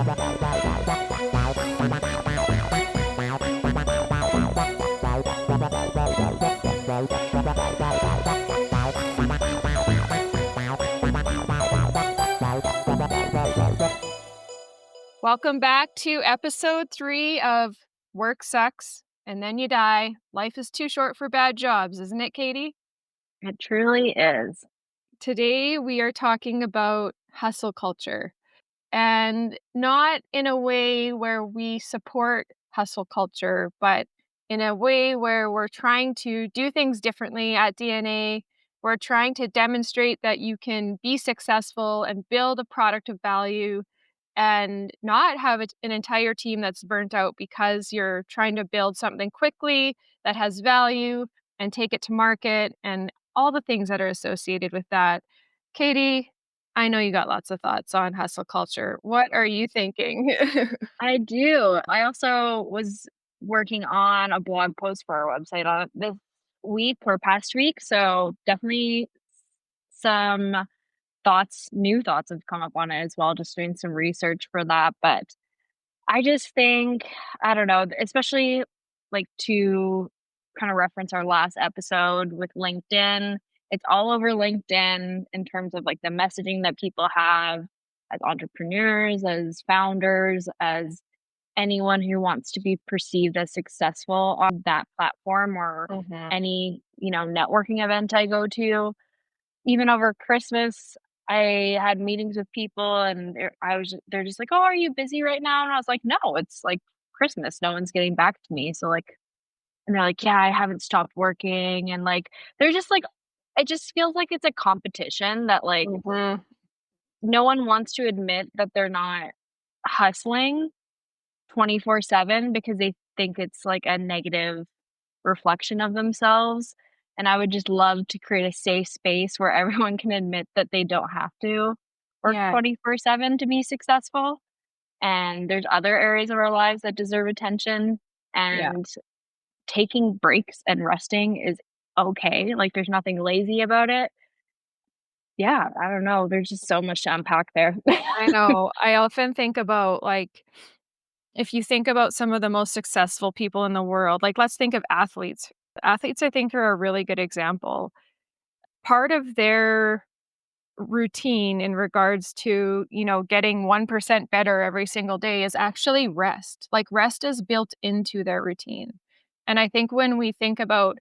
Welcome back to episode 3 of Work Sucks and Then You Die. Life is too short for bad jobs, isn't it, Katie? It truly is. Today we are talking about hustle culture, and not in a way where we support hustle culture, but in a way where we're trying to do things differently at DNA. We're trying to demonstrate that you can be successful and build a product of value and not have an entire team that's burnt out because you're trying to build something quickly that has value and take it to market and all the things that are associated with that. Katie, I know you got lots of thoughts on hustle culture. What are you thinking? I do. I also was working on a blog post for our website on it this week or past week. So definitely some new thoughts have come up on it as well, just doing some research for that. But I just think, I don't know, especially like to kind of reference our last episode with LinkedIn, it's all over LinkedIn in terms of like the messaging that people have as entrepreneurs, as founders, as anyone who wants to be perceived as successful on that platform or Mhm. any, networking event I go to. Even over Christmas, I had meetings with people and they're just like, "Oh, are you busy right now?" And I was like, "No, it's like Christmas. No one's getting back to me." So like and they're like, "Yeah, I haven't stopped working." And like they're just like it just feels like it's a competition that like Mhm. no one wants to admit that they're not hustling 24/7 because they think it's like a negative reflection of themselves, and I would just love to create a safe space where everyone can admit that they don't have to work Yeah, 24/7 to be successful, and there's other areas of our lives that deserve attention, yeah. and taking breaks and resting is okay, like, there's nothing lazy about it. Yeah, I don't know, there's just so much to unpack there. I know. I often think about, like, if you think about some of the most successful people in the world, like, let's think of athletes. Athletes, I think, are a really good example. Part of their routine in regards to, getting 1% better every single day is actually rest. Like, rest is built into their routine. And I think when we think about,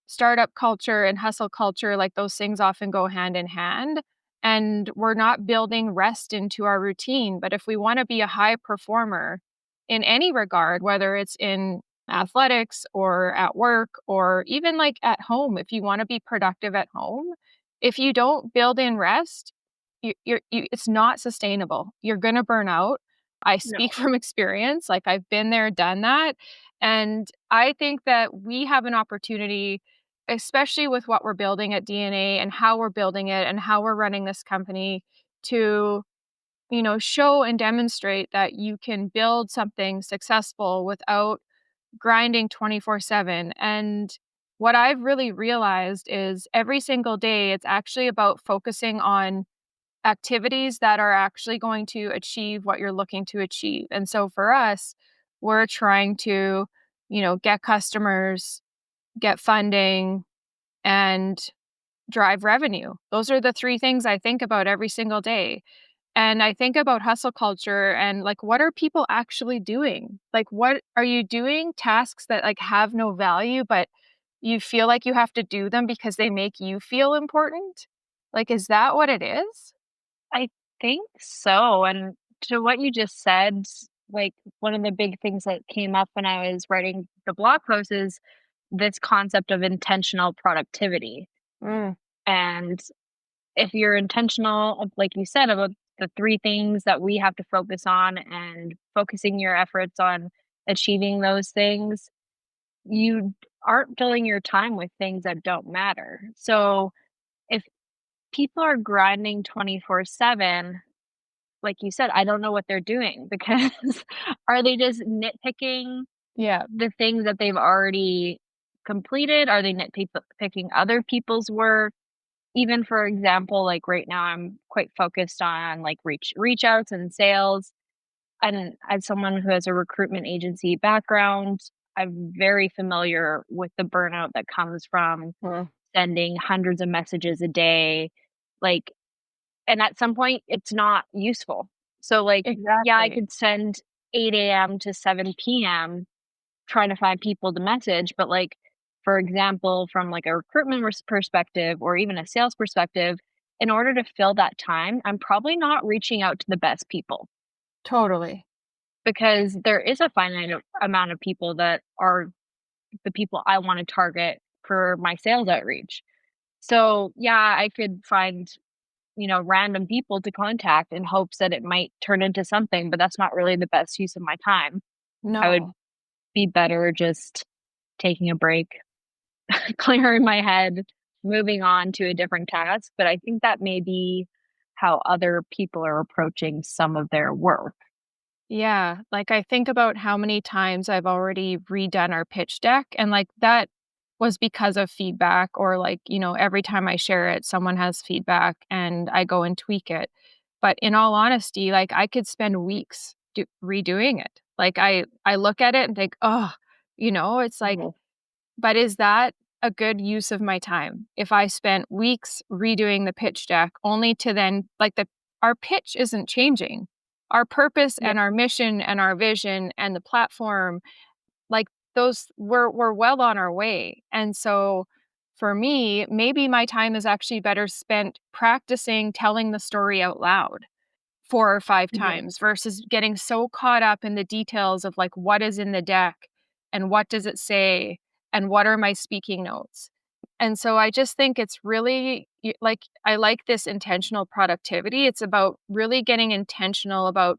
startup culture and hustle culture, like, those things often go hand in hand, and we're not building rest into our routine. But if we wanna be a high performer in any regard, whether it's in athletics or at work or even, like, at home, if you wanna be productive at home, if you don't build in rest, it's not sustainable. You're gonna burn out. I speak No. from experience, like, I've been there, done that, and I think that we have an opportunity, especially with what we're building at DNA and how we're building it and how we're running this company to, show and demonstrate that you can build something successful without grinding 24/7, and what I've really realized is every single day, it's actually about focusing on activities that are actually going to achieve what you're looking to achieve, and so for us, we're trying to, get customers, get funding, and drive revenue. Those are the 3 things I think about every single day. And I think about hustle culture and, like, what are people actually doing? Like, what are you doing tasks that, like, have no value, but you feel like you have to do them because they make you feel important? Like, is that what it is? I think so, and to what you just said, like, one of the big things that came up when I was writing the blog post is this concept of intentional productivity, Mm, and if you're intentional, like you said, about the 3 things that we have to focus on and focusing your efforts on achieving those things, you aren't filling your time with things that don't matter. So, if people are grinding 24/7, like you said, I don't know what they're doing because are they just nitpicking yeah. the things that they've already completed? Are they picking other people's work? Even for example, like right now I'm quite focused on like reach outs and sales. and as someone who has a recruitment agency background, I'm very familiar with the burnout that comes from Mm. sending hundreds of messages a day, like, and at some point, it's not useful. So, like, yeah, I Exactly. could send 8 AM to 7 PM trying to find people to message, but, like, for example, from, like, a recruitment perspective or even a sales perspective, in order to fill that time, I'm probably not reaching out to the best people Totally. because there is a finite amount of people that are the people I wanna target for my sales outreach. So, yeah, I could find, random people to contact in hopes that it might turn into something, but that's not really the best use of my time. I would No. be better just taking a break, clearing my head, moving on to a different task, but I think that may be how other people are approaching some of their work. Yeah, like, I think about how many times I've already redone our pitch deck, and, like, that was because of feedback or, like, every time I share it, someone has feedback and I go and tweak it. But in all honesty, like, I could spend weeks redoing it. Like, I look at it and think, oh, it's like, Mhm. but is that a good use of my time? If I spent weeks redoing the pitch deck only to then like our pitch isn't changing. Our purpose Yeah. and our mission and our vision and the platform, like those we're well on our way. And so for me, maybe my time is actually better spent practicing telling the story out loud 4 or 5 Mhm. times versus getting so caught up in the details of, like, what is in the deck and what does it say and what are my speaking notes. And so I just think it's really like, I like this intentional productivity. It's about really getting intentional about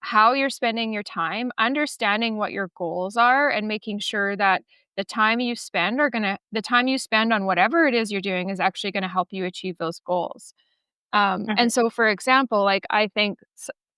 how you're spending your time, understanding what your goals are, and making sure that the time you spend on whatever it is you're doing is actually gonna help you achieve those goals. And Mhm. so, for example, like, I think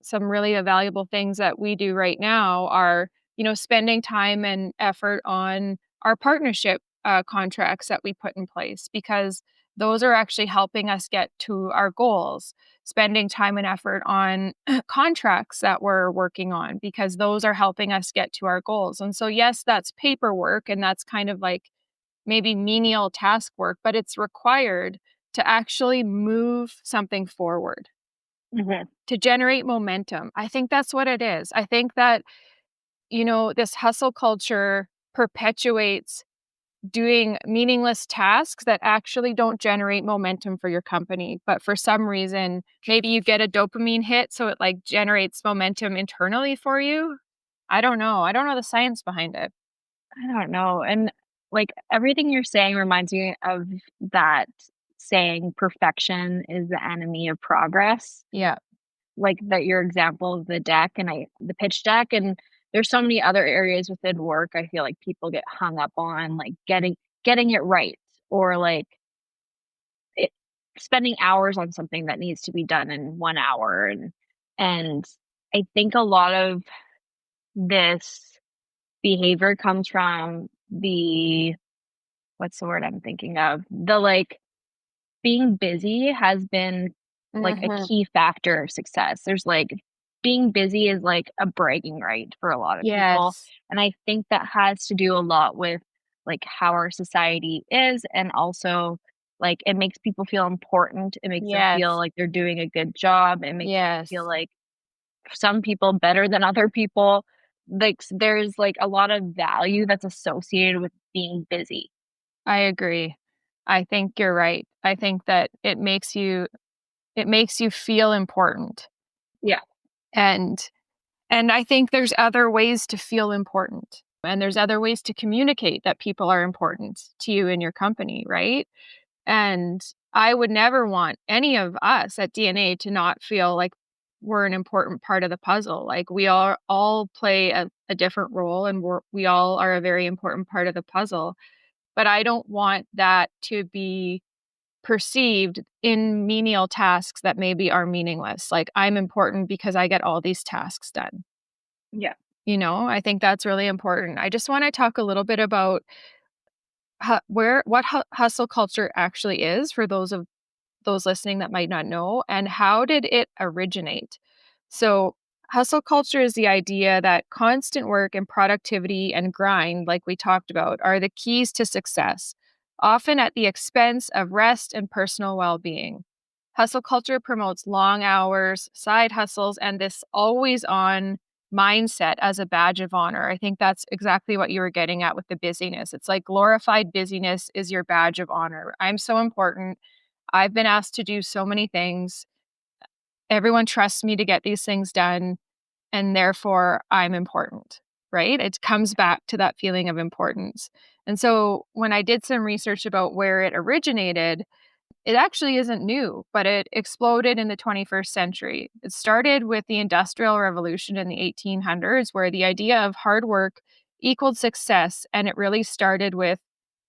some really valuable things that we do right now are, spending time and effort on our partnership contracts that we put in place because those are actually helping us get to our goals. Spending time and effort on contracts that we're working on because those are helping us get to our goals. And so, yes, that's paperwork and that's kind of like maybe menial task work, but it's required to actually move something forward, Mhm. to generate momentum. I think that's what it is. I think that, this hustle culture perpetuates doing meaningless tasks that actually don't generate momentum for your company. But for some reason, maybe you get a dopamine hit, so it like generates momentum internally for you. I don't know. I don't know the science behind it. I don't know, and, like, everything you're saying reminds me of that saying, "Perfection is the enemy of progress." Yeah. Like, that your example of the pitch deck, and there's so many other areas within work I feel like people get hung up on, like, getting it right or, like, it spending hours on something that needs to be done in 1 hour, and I think a lot of this behavior comes from the what's the word I'm thinking of? The, like, being busy has been, like, a Mhm. key factor of success. There's, like being busy is, like, a bragging right for a lot of people, Yes. and I think that has to do a lot with, like, how our society is, and also, like, it makes people feel important, it makes them feel Yes. like they're doing a good job, it makes them feel Yes. like some people better than other people. Like, there's, like, a lot of value that's associated with being busy. I agree. I think you're right. I think that it makes you feel important. Yeah. And and I think there's other ways to feel important. And there's other ways to communicate that people are important to you and your company, right? And I would never want any of us at DNA to not feel like we're an important part of the puzzle. Like we all play a different role and we all are a very important part of the puzzle. But I don't want that to be perceived in menial tasks that maybe are meaningless. Like I'm important because I get all these tasks done. Yeah. I think that's really important. I just want to talk a little bit about what hustle culture actually is for those listening that might not know, and how did it originate? So, Hustle culture is the idea that constant work and productivity and grind, like we talked about, are the keys to success, often at the expense of rest and personal well being. Hustle culture promotes long hours, side hustles, and this always on mindset as a badge of honor. I think that's exactly what you were getting at with the busyness. It's like glorified busyness is your badge of honor. I'm so important. I've been asked to do so many things. Everyone trusts me to get these things done, and therefore I'm important, right? It comes back to that feeling of importance. And so when I did some research about where it originated, it actually isn't new, but it exploded in the 21st century. It started with the Industrial Revolution in the 1800s, where the idea of hard work equaled success. And it really started with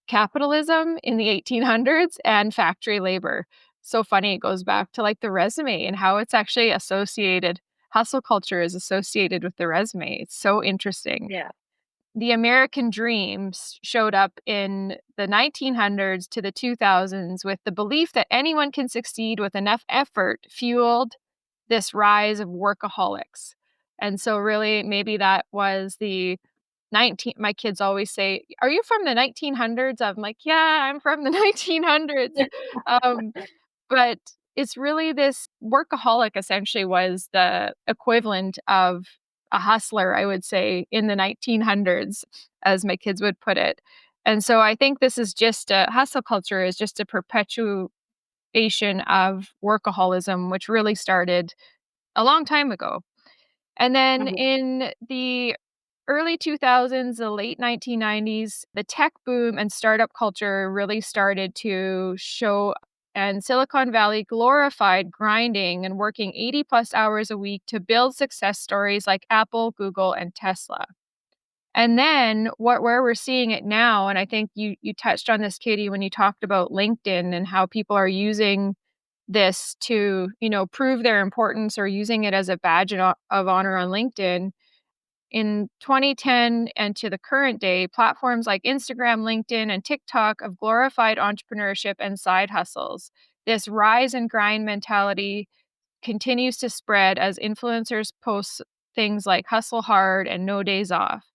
capitalism in the 1800s and factory labor. So funny, it goes back to like the resume and how it's actually associated. Hustle culture is associated with the resume. It's so interesting. Yeah. The American dreams showed up in the 1900s to the 2000s with the belief that anyone can succeed with enough effort fueled this rise of workaholics. And so really maybe that was the 19 my kids always say, "Are you from the 1900s?" I'm like, "Yeah, I'm from the 1900s." Um, but it's really this workaholic essentially was the equivalent of a hustler, I would say, in the 1900s, as my kids would put it. And so I think this is just a hustle culture is just a perpetuation of workaholism, which really started a long time ago. And then Mhm. in the early 2000s, the late 1990s, the tech boom and startup culture really started to show, and Silicon Valley glorified grinding and working 80 plus hours a week to build success stories like Apple, Google, and Tesla. And then where we're seeing it now, and I think you touched on this, Katie, when you talked about LinkedIn and how people are using this to, prove their importance or using it as a badge of honor on LinkedIn. In 2010 and to the current day, platforms like Instagram, LinkedIn, and TikTok have glorified entrepreneurship and side hustles. This rise and grind mentality continues to spread as influencers post things like hustle hard and no days off.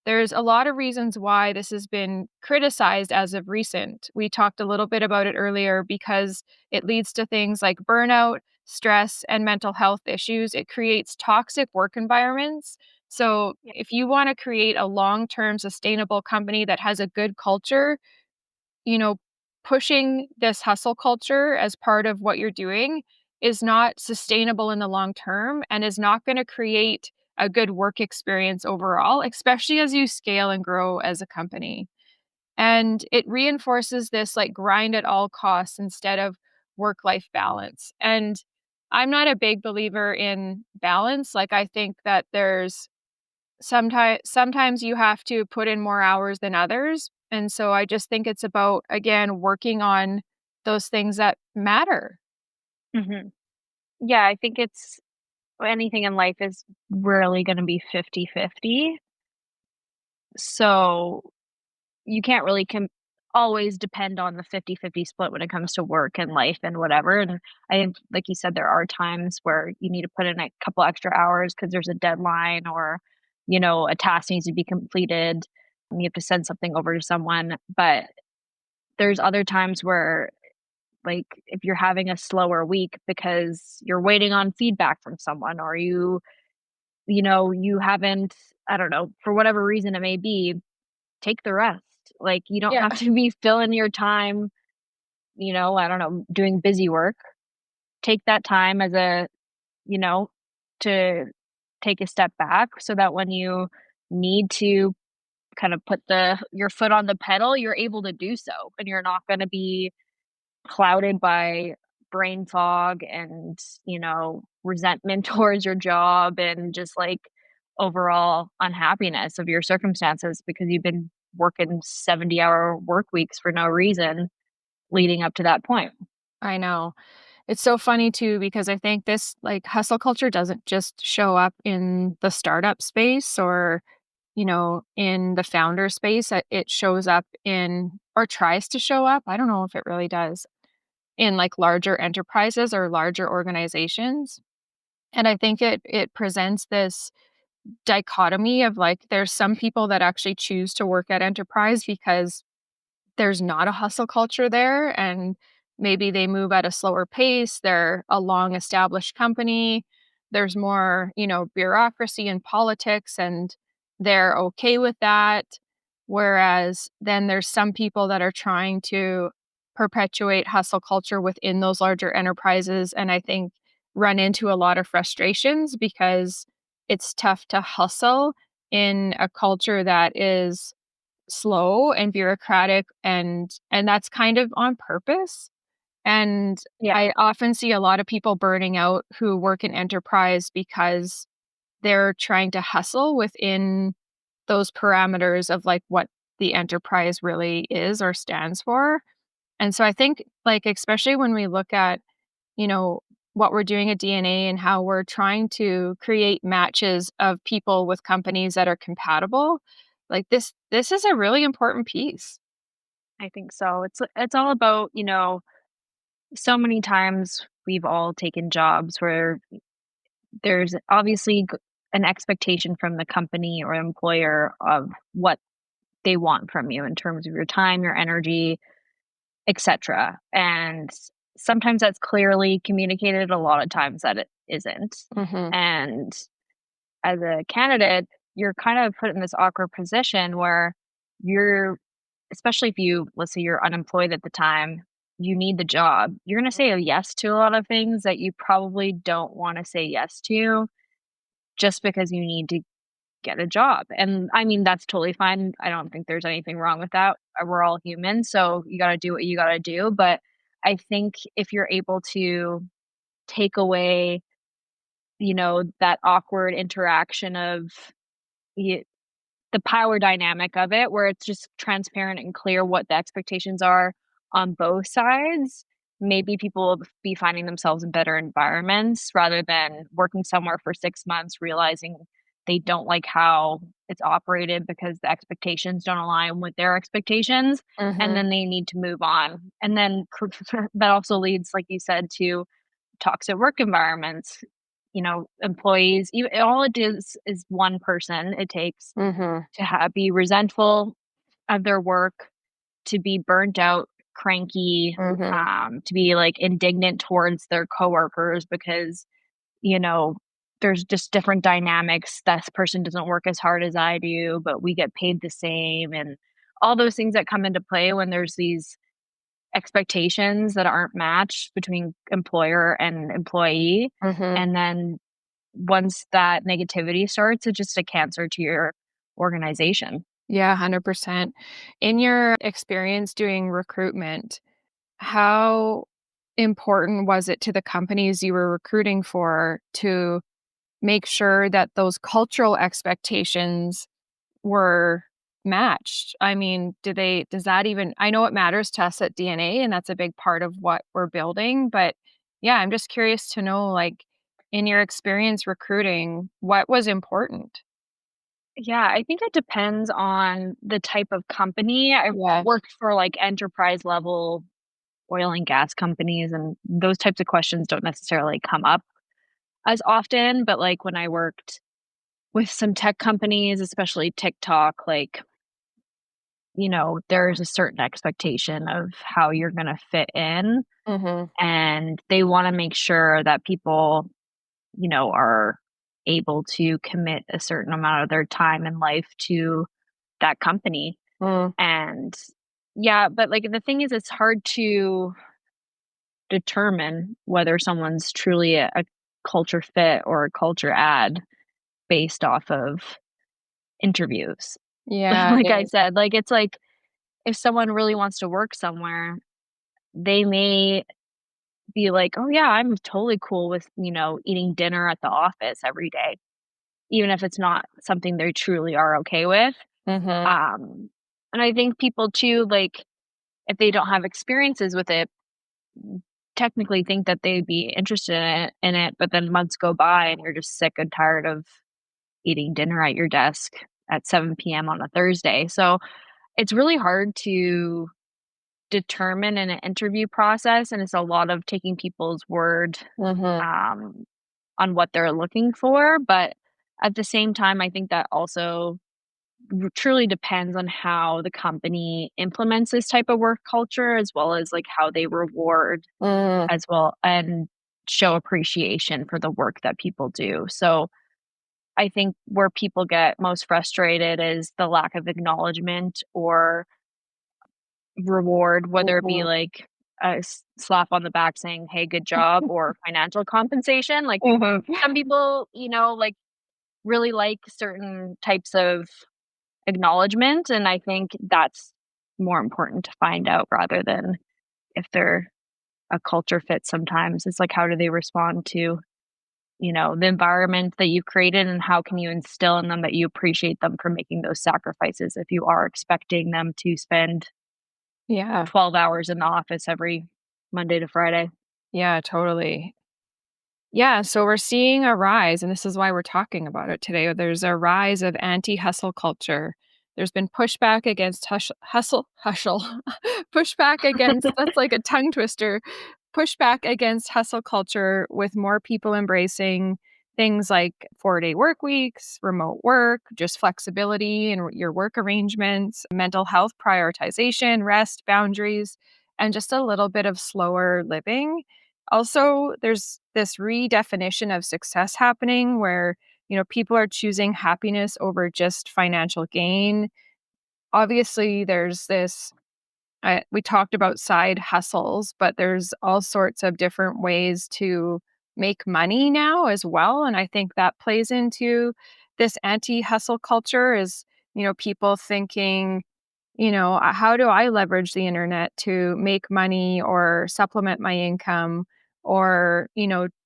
There's a lot of reasons why this has been criticized as of recent. We talked a little bit about it earlier because it leads to things like burnout, stress, and mental health issues. It creates toxic work environments. So, Yeah. if you want to create a long term sustainable company that has a good culture, you know, pushing this hustle culture as part of what you're doing is not sustainable in the long term and is not going to create a good work experience overall, especially as you scale and grow as a company. And it reinforces this like grind at all costs instead of work life balance. And I'm not a big believer in balance. Like, I think that there's sometimes you have to put in more hours than others, and so I just think it's about, again, working on those things that matter. Mhm. Yeah, I think it's anything in life is rarely gonna be 50-50. So, you can't really always depend on the 50-50 split when it comes to work and life and whatever, and I think, like you said, there are times where you need to put in a couple extra hours because there's a deadline or, a task needs to be completed, and you have to send something over to someone, but there's other times where, like, if you're having a slower week because you're waiting on feedback from someone or you haven't I don't know, for whatever reason it may be, take the rest. Like, you don't Yeah, have to be filling your time, I don't know, doing busy work. Take that time as you know, to take a step back so that when you need to kind of put your foot on the pedal, you're able to do so and you're not going to be clouded by brain fog and, resentment towards your job and just like overall unhappiness of your circumstances because you've been working 70-hour work weeks for no reason leading up to that point. I know. It's so funny too because I think this, like, hustle culture doesn't just show up in the startup space or, in the founder space. It shows up in or tries to show up, I don't know if it really does, in, like, larger enterprises or larger organizations. And I think it presents this dichotomy of, like, there's some people that actually choose to work at enterprise because there's not a hustle culture there, and maybe they move at a slower pace, they're a long established company, there's more, bureaucracy and politics, and they're okay with that. Whereas then there's some people that are trying to perpetuate hustle culture within those larger enterprises, and I think run into a lot of frustrations because it's tough to hustle in a culture that is slow and bureaucratic, and that's kind of on purpose, and Yeah. I often see a lot of people burning out who work in enterprise because they're trying to hustle within those parameters of, like, what the enterprise really is or stands for, and so I think, like, especially when we look at, you know, what we're doing at DNA and how we're trying to create matches of people with companies that are compatible, like, this is a really important piece. I think so. It's all about, so many times we've all taken jobs where there's obviously an expectation from the company or employer of what they want from you in terms of your time, your energy, etc. And sometimes that's clearly communicated, a lot of times that it isn't. Mhm, And as a candidate, you're kind of put in this awkward position where you're, especially if you, let's say you're unemployed at the time, you need the job. You're going to say a yes to a lot of things that you probably don't want to say yes to just because you need to get a job. And I mean, that's totally fine. I don't think there's anything wrong with that. We're all human, so you got to do what you got to do. But I think if you're able to take away, that awkward interaction of y- the power dynamic of it, where it's just transparent and clear what the expectations are on both sides, maybe people will be finding themselves in better environments rather than working somewhere for 6 months, realizing they don't like how it's operated because the expectations don't align with their expectations, and mhm, then they need to move on. And then that also leads, like you said, to toxic work environments. Employees, all it is one person it takes mhm, to be resentful of their work, to be burnt out, cranky, mhm, to be like indignant towards their coworkers because, you know, there's just different dynamics. This person doesn't work as hard as I do, but we get paid the same. And all those things that come into play when there's these expectations that aren't matched between employer and employee. mhm. And then once that negativity starts, it's just a cancer to your organization. Yeah, 100%. In your experience doing recruitment, how important was it to the companies you were recruiting for to make sure that those cultural expectations were matched? I mean, does that even I know it matters to us at DNA, and that's a big part of what we're building, but yeah, I'm just curious to know, like, in your experience recruiting, what was important? Yeah, I think it depends on the type of company. I've Yeah. worked for like enterprise level oil and gas companies, and those types of questions don't necessarily come up as often. But like when I worked with some tech companies, especially TikTok, like, there's a certain expectation of how you're going to fit in, Mhm. and they want to make sure that people, are able to commit a certain amount of their time and life to that company. Mm. And yeah, but like the thing is, it's hard to determine whether someone's truly a culture fit or a culture ad based off of interviews. Yeah, Like it I is. said, like it's like if someone really wants to work somewhere, they may be like, "Oh yeah, I'm totally cool with, eating dinner at the office every day," even if it's not something they truly are okay with. Mhm. Um, and I think people too, like if they don't have experiences with it, technically think that they'd be interested in it, but then months go by and you're just sick and tired of eating dinner at your desk at 7 p.m. on a Thursday. So it's really hard to determine in an interview process, and it's a lot of taking people's word Mhm. um, on what they're looking for, but at the same time, I think that also truly depends on how the company implements this type of work culture as well as, like, how they reward Mm, as well and show appreciation for the work that people do. So, I think where people get most frustrated is the lack of acknowledgement or reward, whether it be mhm, like a slap on the back saying, "Hey, good job," or financial compensation. Like, mhm. some people, like, really like certain types of acknowledgement, and I think that's more important to find out rather than if they're a culture fit sometimes. It's like, how do they respond to, the environment that you've created, and how can you instill in them that you appreciate them for making those sacrifices if you are expecting them to spend Yeah, 12 hours in the office every Monday to Friday. yeah, totally. Yeah, so we're seeing a rise, and this is why we're talking about it today. There's a rise of anti-hustle culture. There's been pushback against hustle, pushback against that's like a tongue twister. Pushback against hustle culture with more people embracing things like 4-day work weeks, remote work, just flexibility in your work arrangements, mental health prioritization, rest, boundaries, and just a little bit of slower living. Also, there's this redefinition of success happening where, people are choosing happiness over just financial gain. Obviously, there's this we talked about side hustles, but there's all sorts of different ways to make money now as well, and I think that plays into this anti-hustle culture is, people thinking, how do I leverage the internet to make money or supplement my income? Or,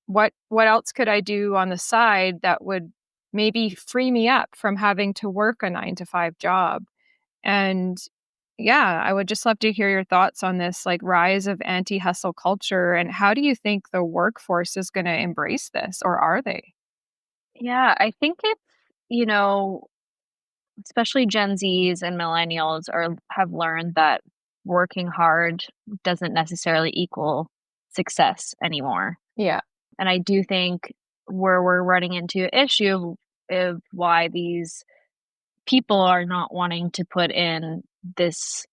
what else could I do on the side that would maybe free me up from having to work a 9 to 5 job? And yeah, I would just love to hear your thoughts on this like rise of anti-hustle culture and how do you think the workforce is going to embrace this or are they? Yeah, I think it's, you know, especially Gen Zs and millennials have learned that working hard doesn't necessarily equal success anymore. Yeah. And I do think where we're running into an issue of why these people are not wanting to put in this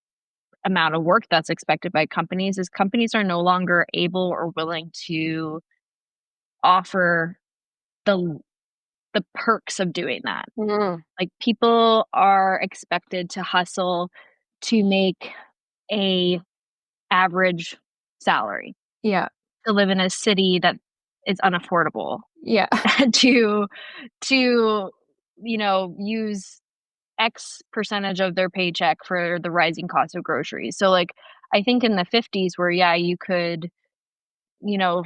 amount of work that's expected by companies is companies are no longer able or willing to offer the the perks of doing that. Mm. Like, people are expected to hustle to make a average salary, Yeah. to live in a city that is unaffordable, Yeah. to to, use X percentage of their paycheck for the rising cost of groceries. So, like, I think in the '50s where, yeah, you could,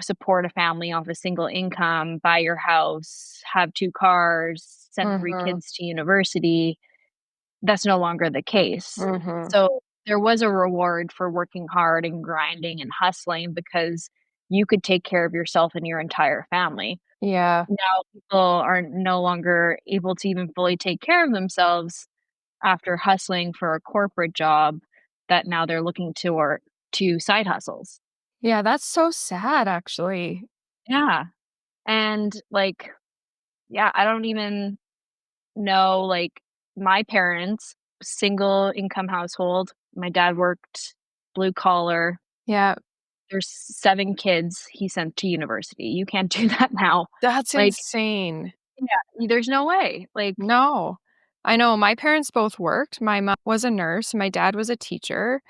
support a family off a single income, buy your house, have 2 cars, send 3 Mhm. kids to university, that's no longer the case. Mhm. So, there was a reward for working hard and grinding and hustling because you could take care of yourself and your entire family. Yeah. Now people are no longer able to even fully take care of themselves after hustling for a corporate job that now they're looking to side hustles. Yeah, that's so sad actually. Yeah, and, like, yeah, I don't even know, like, my parents, single income household, my dad worked blue collar, Yeah, there's 7 kids he sent to university, you can't do that now. that's Like, insane. yeah, there's no way, like, No. I know my parents both worked. My mom was a nurse, my dad was a teacher.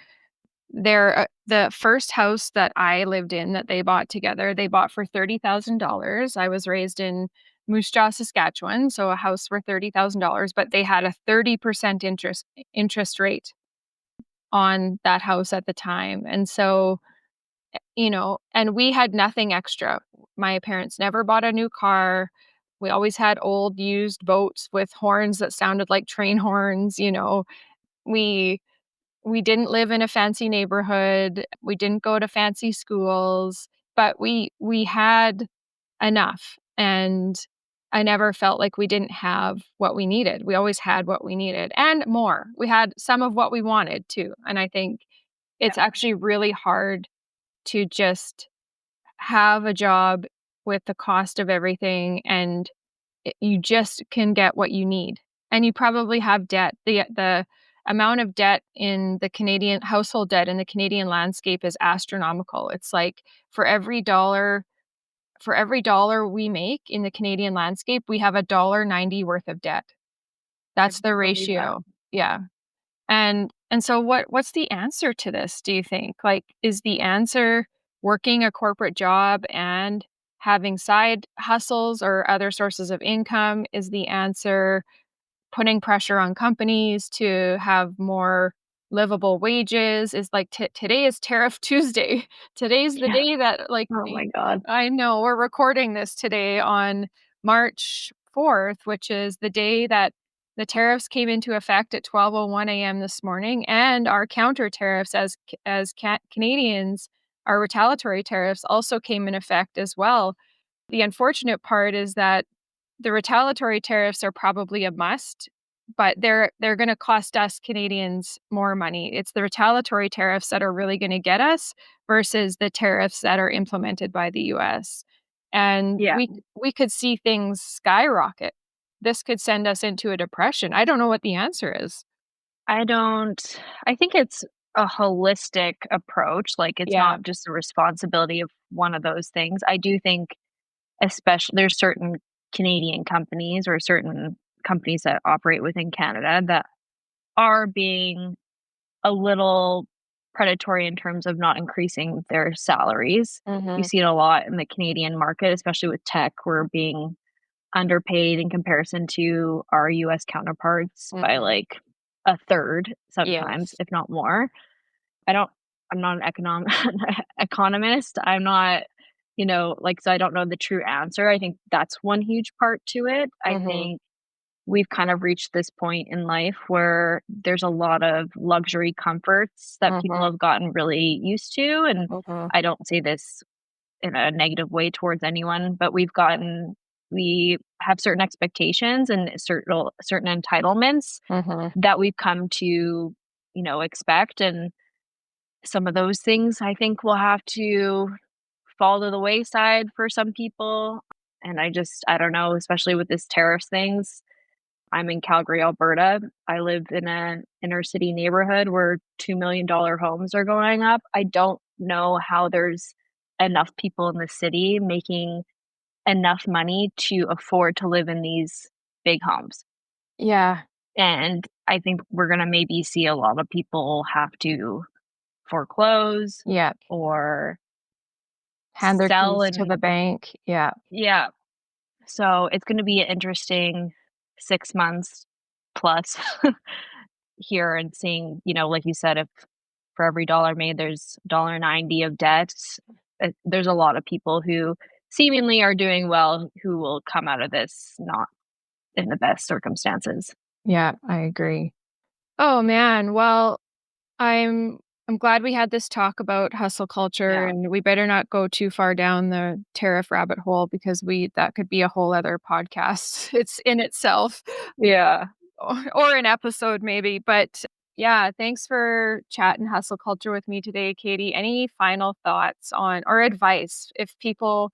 The first house that I lived in that they bought together, they bought for $30,000. I was raised in Moose Jaw, Saskatchewan, so a house for $30,000, but they had a 30% interest rate on that house at the time, and so, and we had nothing extra. My parents never bought a new car. We always had old used boats with horns that sounded like train horns, we we didn't live in a fancy neighborhood, we didn't go to fancy schools, but we had enough, and I never felt like we didn't have what we needed. We always had what we needed and more. We had some of what we wanted too, and I think it's yeah, actually really hard to just have a job with the cost of everything, and you just can get what you need. And you probably have debt. The amount of debt in the Canadian household debt in the Canadian landscape is astronomical. It's like for every dollar for every dollar we make in the Canadian landscape, we have a dollar 90 worth of debt. I That's the believe that. ratio. Yeah. And so what's the answer to this, do you think? Like, is the answer working a corporate job and having side hustles or other sources of income? Is the answer putting pressure on companies to have more livable wages? Is like today is tariff Tuesday. Today's the Yeah. day that Oh my god. I know we're recording this today on March 4th, which is the day that the tariffs came into effect at 12:01 a.m. this morning, and our counter tariffs as Canadians, our retaliatory tariffs also came in effect as well. The unfortunate part is that the retaliatory tariffs are probably a must, but they're gonna cost us Canadians more money. It's the retaliatory tariffs that are really gonna get us versus the tariffs that are implemented by the US. And Yeah. we could see things skyrocket. This could send us into a depression. I don't know what the answer is. I don't I think it's a holistic approach, like, it's Yeah. not just the responsibility of one of those things. I do think especially there's certain Canadian companies or certain companies that operate within Canada that are being a little predatory in terms of not increasing their salaries. You Mhm. see it a lot in the Canadian market, especially with tech. We're being underpaid in comparison to our US counterparts by, Mhm. like, a third sometimes, Yes. if not more. I don't I'm not an economist. I'm not, like, so I don't know the true answer. I think that's one huge part to it. I Mhm. think we've kind of reached this point in life where there's a lot of luxury comforts that people Mhm. have gotten really used to, and Mhm. I don't say this in a negative way towards anyone, but we have certain expectations and certain entitlements Mhm. that we've come to, expect, and some of those things I think will have to fall to the wayside for some people, and I don't know, especially with this tariffs things. I'm in Calgary, Alberta. I live in an inner city neighborhood where $2 million homes are going up. I don't know how there's enough people in the city making enough money to afford to live in these big homes. Yeah. And I think we're gonna maybe see a lot of people have to foreclose Yeah. or Hand their sell, keys to and the bank. Yeah. yeah. So it's gonna be an interesting 6 months plus here, and seeing, like you said, if for every dollar made, there's $1.90 of debt. There's a lot of people who seemingly are doing well who will come out of this not in the best circumstances. Yeah, I agree. Oh, man. Well, I'm I'm glad we had this talk about hustle culture, Yeah. and we better not go too far down the tariff rabbit hole because we that could be a whole other podcast. It's in itself, Yeah. or an episode maybe. But yeah, thanks for chatting hustle culture with me today, Katie. Any final thoughts on or advice if people,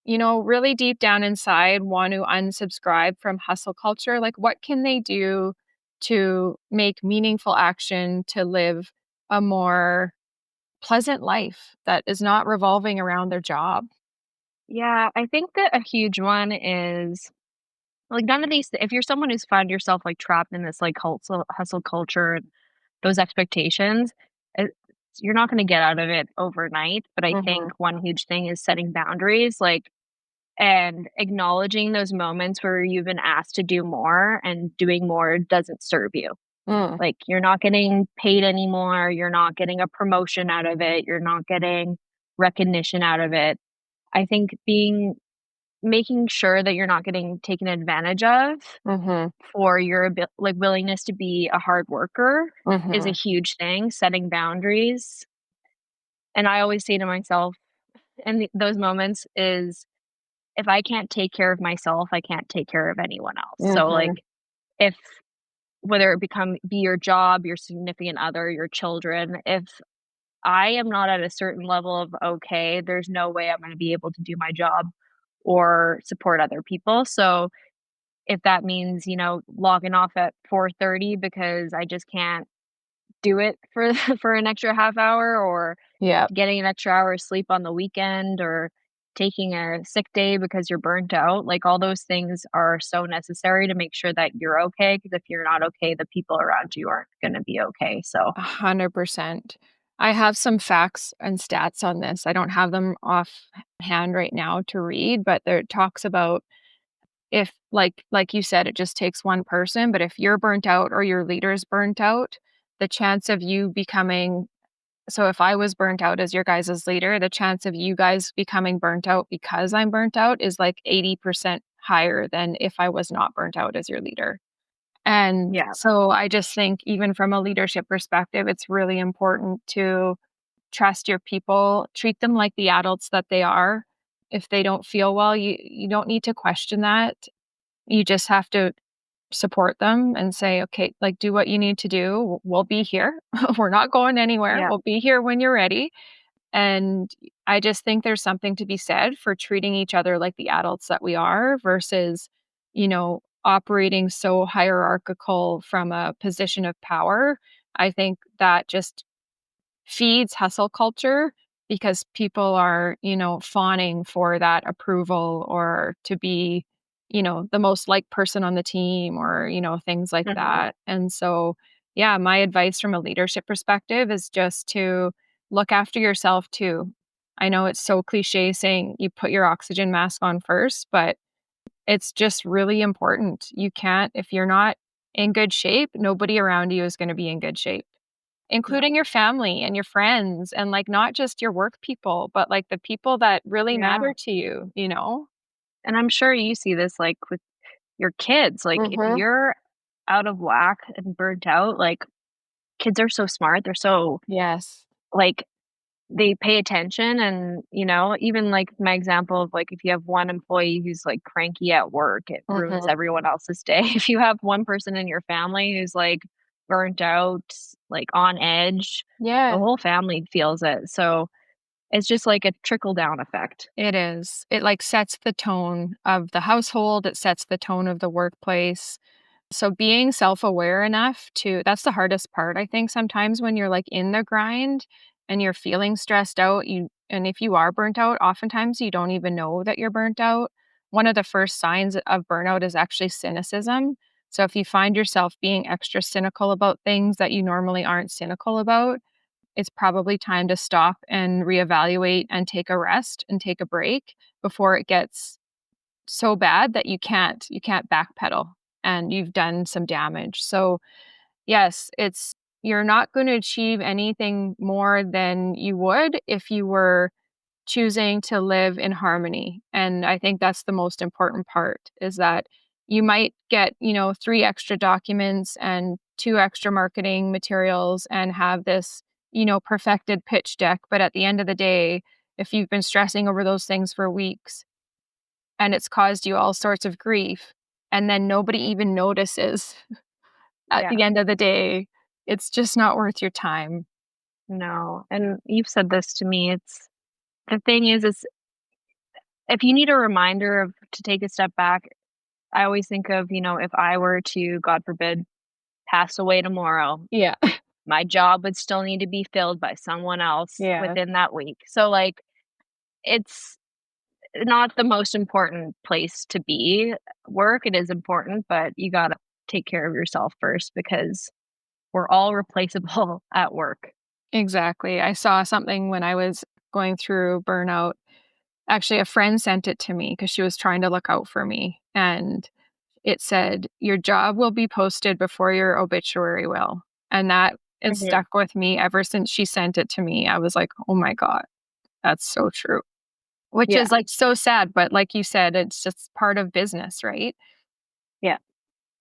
really deep down inside want to unsubscribe from hustle culture? Like, what can they do to make meaningful action to live a more pleasant life that is not revolving around their job? Yeah, I think that a huge one is, like, none of these if you're someone who's found yourself, like, trapped in this, like, hustle culture and those expectations, it you're not gonna get out of it overnight, but I think Mhm. one huge thing is setting boundaries, like, and acknowledging those moments where you've been asked to do more and doing more doesn't serve you. Mm. Like, you're not getting paid anymore, you're not getting a promotion out of it, you're not getting recognition out of it. I think making sure that you're not getting taken advantage of Mhm. for your willingness to be a hard worker is a Mhm. huge thing, setting boundaries, and I always say to myself in those moments is, "If I can't take care of myself, I can't take care of anyone else." So, like, Mhm. if whether it be your job, your significant other, your children, if I am not at a certain level of okay, there's no way I'm gonna be able to do my job or support other people. So if that means, logging off at 4:30 because I just can't do it for for an extra half hour, or Yep. getting an extra hour of sleep on the weekend, or taking a sick day because you're burnt out, like, all those things are so necessary to make sure that you're okay. Because if you're not okay, the people around you aren't gonna be okay, so 100%. I have some facts and stats on this. I don't have them offhand right now to read, but there it talks about if like you said, it just takes one person, but if you're burnt out or your leader's burnt out, the chance of you becoming so if I was burnt out as your guys' leader, the chance of you guys becoming burnt out because I'm burnt out is like 80% higher than if I was not burnt out as your leader. And yeah, so I just think even from a leadership perspective, it's really important to trust your people, treat them like the adults that they are. If they don't feel well, you don't need to question that. You just have to support them and say, "Okay, like do what you need to do. We'll be here. We're not going anywhere. yeah, We'll be here when you're ready." And I just think there's something to be said for treating each other like the adults that we are versus, operating so hierarchical from a position of power. I think that just feeds hustle culture because people are, fawning for that approval or to be, the most liked person on the team or, things like mhm, that. And so, yeah, my advice from a leadership perspective is just to look after yourself too. I know it's so cliche saying you put your oxygen mask on first, but it's just really important. You can't, if you're not in good shape, nobody around you is going to be in good shape. no, Including your family and your friends and, like, not just your work people, but, like, the people that really yeah, matter to you, you know? and I'm sure you see this, like, with your kids, like, if Mhm. you're out of whack and burnt out, like, kids are so smart, they're so, Yes. like, they pay attention, and, even, like, my example of, like, if you have one employee who's, like, cranky at work, it ruins Mhm. everyone else's day. If you have one person in your family who's, like, burnt out, like, on edge, the Yeah, whole family feels it, so it's just like a trickle down effect. it is. It, like, sets the tone of the household, it sets the tone of the workplace. So being self-aware enough to that's the hardest part, I think, sometimes when you're, like, in the grind and you're feeling stressed out, you and if you are burnt out, oftentimes you don't even know that you're burnt out. One of the first signs of burnout is actually cynicism. So if you find yourself being extra cynical about things that you normally aren't cynical about, it's probably time to stop and reevaluate and take a rest and take a break before it gets so bad that you can't backpedal and you've done some damage. So, yes, it's you're not gonna achieve anything more than you would if you were choosing to live in harmony, and I think that's the most important part is that you might get, 3 extra documents and 2 extra marketing materials and have this, perfected pitch deck, but at the end of the day, if you've been stressing over those things for weeks and it's caused you all sorts of grief, and then nobody even notices at Yeah, the end of the day, it's just not worth your time. no, and you've said this to me, it's the thing is if you need a reminder of to take a step back, I always think of, if I were to, God forbid, pass away tomorrow, Yeah. my job would still need to be filled by someone else Yeah, within that week. So, like, it's not the most important place to be. Work, it is important, but you gotta take care of yourself first because we're all replaceable at work. exactly. I saw something when I was going through burnout. Actually, a friend sent it to me because she was trying to look out for me, and it said, "Your job will be posted before your obituary will." And that has Mhm. stuck with me ever since she sent it to me. I was like, "Oh my god, that's so true." Which Yeah, is, like, so sad, but like you said, it's just part of business, right? yeah,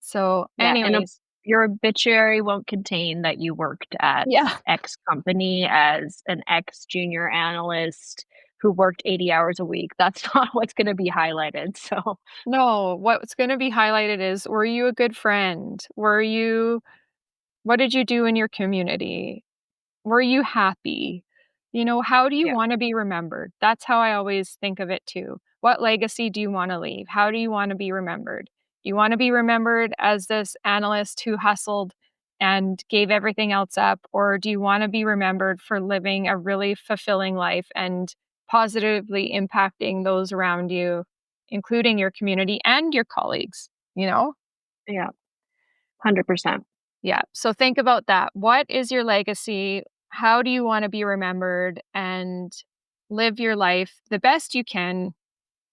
So, yeah, and anyways your obituary won't contain that you worked at yeah. X company as an X junior analyst who worked 80 hours a week. That's not what's gonna be highlighted, so No, what's gonna be highlighted is, were you a good friend? What did you do in your community? Were you happy? How do you yeah, wanna be remembered? That's how I always think of it too. What legacy do you wanna leave? How do you wanna be remembered? Do you wanna be remembered as this analyst who hustled and gave everything else up, or do you wanna be remembered for living a really fulfilling life and positively impacting those around you, including your community and your colleagues, you know? Yeah, 100%. Yeah, so think about that. What is your legacy? How do you wanna be remembered? And live your life the best you can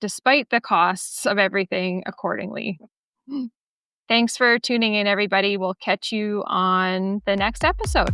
despite the costs of everything accordingly. Thanks for tuning in, everybody. We'll catch you on the next episode.